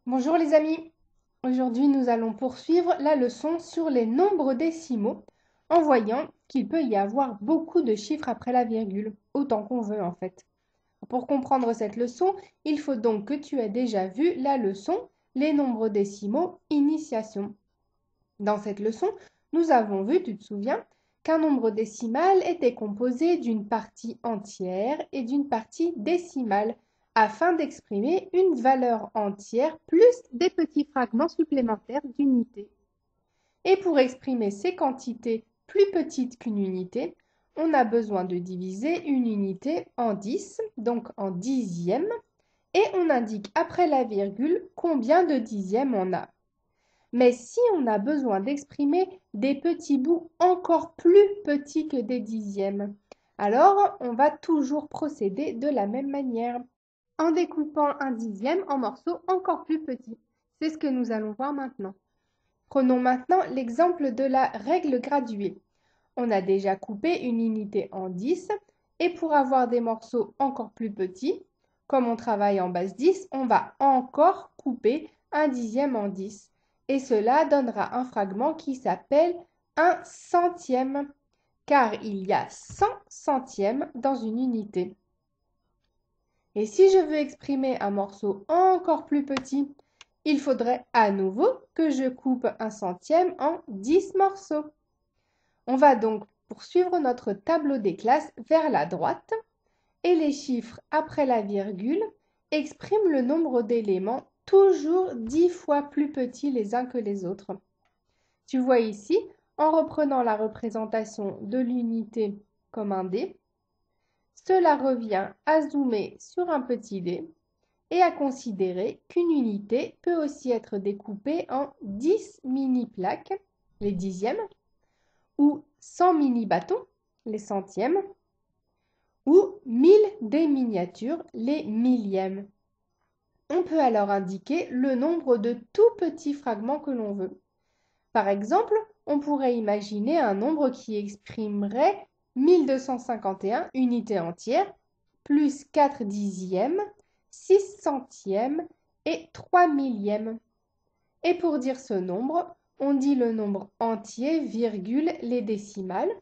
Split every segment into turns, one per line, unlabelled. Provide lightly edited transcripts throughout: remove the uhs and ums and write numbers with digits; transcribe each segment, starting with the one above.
Bonjour les amis, aujourd'hui nous allons poursuivre la leçon sur les nombres décimaux en voyant qu'il peut y avoir beaucoup de chiffres après la virgule, autant qu'on veut en fait. Pour comprendre cette leçon, il faut donc que tu aies déjà vu la leçon les nombres décimaux initiation. Dans cette leçon, nous avons vu, tu te souviens, qu'un nombre décimal était composé d'une partie entière et d'une partie décimale afin d'exprimer une valeur entière plus des petits fragments supplémentaires d'unité. Et pour exprimer ces quantités plus petites qu'une unité, on a besoin de diviser une unité en 10, donc en dixièmes, et on indique après la virgule combien de dixièmes on a. Mais si on a besoin d'exprimer des petits bouts encore plus petits que des dixièmes, alors on va toujours procéder de la même manière, en découpant un dixième en morceaux encore plus petits. C'est ce que nous allons voir maintenant. Prenons maintenant l'exemple de la règle graduée. On a déjà coupé une unité en 10 et pour avoir des morceaux encore plus petits, comme on travaille en base 10, on va encore couper un dixième en 10. Et cela donnera un fragment qui s'appelle un centième, car il y a 100 centièmes dans une unité. Et si je veux exprimer un morceau encore plus petit, il faudrait à nouveau que je coupe un centième en 10 morceaux. On va donc poursuivre notre tableau des classes vers la droite et les chiffres après la virgule expriment le nombre d'éléments toujours 10 fois plus petits les uns que les autres. Tu vois ici, en reprenant la représentation de l'unité comme un dé, cela revient à zoomer sur un petit dé et à considérer qu'une unité peut aussi être découpée en 10 mini-plaques, les dixièmes, ou 100 mini-bâtons, les centièmes, ou 1000 des miniatures, les millièmes. On peut alors indiquer le nombre de tout petits fragments que l'on veut. Par exemple, on pourrait imaginer un nombre qui exprimerait 1251 unités entières, plus 4 dixièmes, 6 centièmes et 3 millièmes. Et pour dire ce nombre, on dit le nombre entier, virgule, les décimales.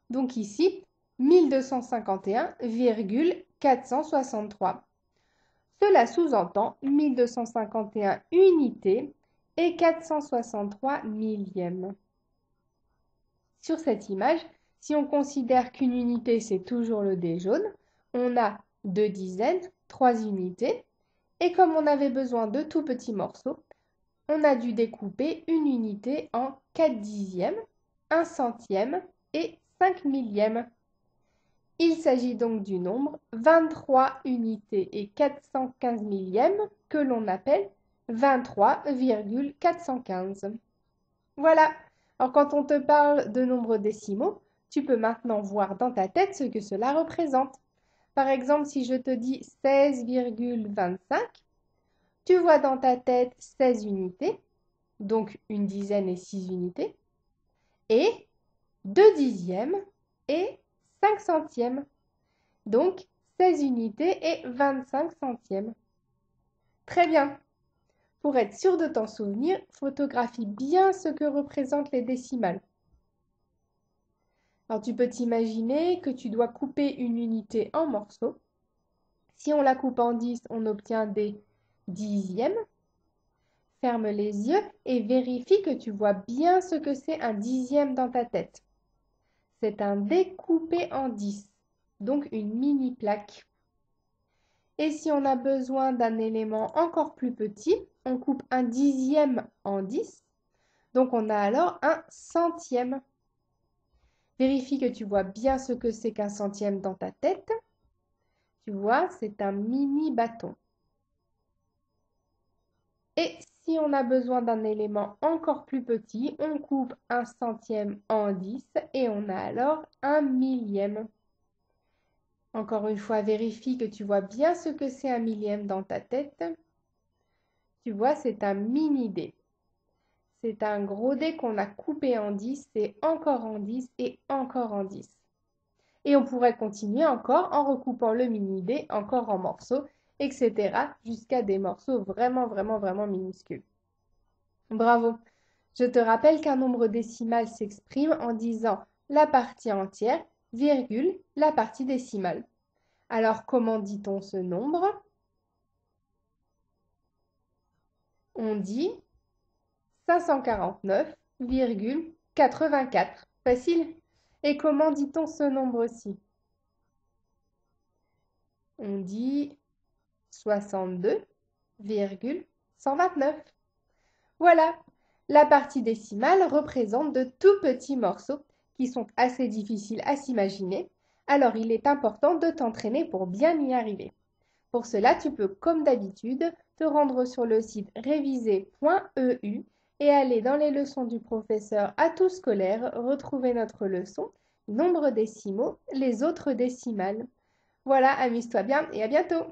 Donc ici, 1251,463. Cela sous-entend 1251 unités et 463 millièmes. Sur cette image, si on considère qu'une unité c'est toujours le dé jaune, on a 2 dizaines, 3 unités, et comme on avait besoin de tout petits morceaux, on a dû découper une unité en 4 dixièmes, 1 centième et 5 millièmes. Il s'agit donc du nombre 23 unités et 415 millièmes que l'on appelle 23,415. Voilà. Alors quand on te parle de nombres décimaux, tu peux maintenant voir dans ta tête ce que cela représente. Par exemple, si je te dis 16,25, tu vois dans ta tête 16 unités, donc une dizaine et 6 unités, et 2 dixièmes et 5 centièmes, donc 16 unités et 25 centièmes. Très bien. Pour être sûr de t'en souvenir, photographie bien ce que représentent les décimales. Alors tu peux t'imaginer que tu dois couper une unité en morceaux. Si on la coupe en 10, on obtient des dixièmes. Ferme les yeux et vérifie que tu vois bien ce que c'est un dixième dans ta tête. C'est un découpé en 10, donc une mini plaque. Et si on a besoin d'un élément encore plus petit, on coupe un dixième en 10, donc on a alors un centième. Vérifie que tu vois bien ce que c'est qu'un centième dans ta tête. Tu vois, c'est un mini bâton. Et si on a besoin d'un élément encore plus petit, on coupe un centième en 10 et on a alors un millième. Encore une fois, vérifie que tu vois bien ce que c'est un millième dans ta tête. Tu vois, c'est un mini dé. C'est un gros dé qu'on a coupé en 10 et encore en 10 et encore en 10. Et on pourrait continuer encore en recoupant le mini dé encore en morceaux etc. jusqu'à des morceaux vraiment, vraiment, vraiment minuscules. Bravo! Je te rappelle qu'un nombre décimal s'exprime en disant la partie entière, virgule, la partie décimale. Alors, comment dit-on ce nombre? On dit 549,84. Facile. Et comment dit-on ce nombre-ci? On dit 62,129. Voilà. La partie décimale représente de tout petits morceaux qui sont assez difficiles à s'imaginer. Alors, il est important de t'entraîner pour bien y arriver. Pour cela, tu peux, comme d'habitude, te rendre sur le site réviser.eu et aller dans les leçons du professeur à tout scolaire, retrouver notre leçon, nombre décimaux, les autres décimales. Voilà, amuse-toi bien et à bientôt!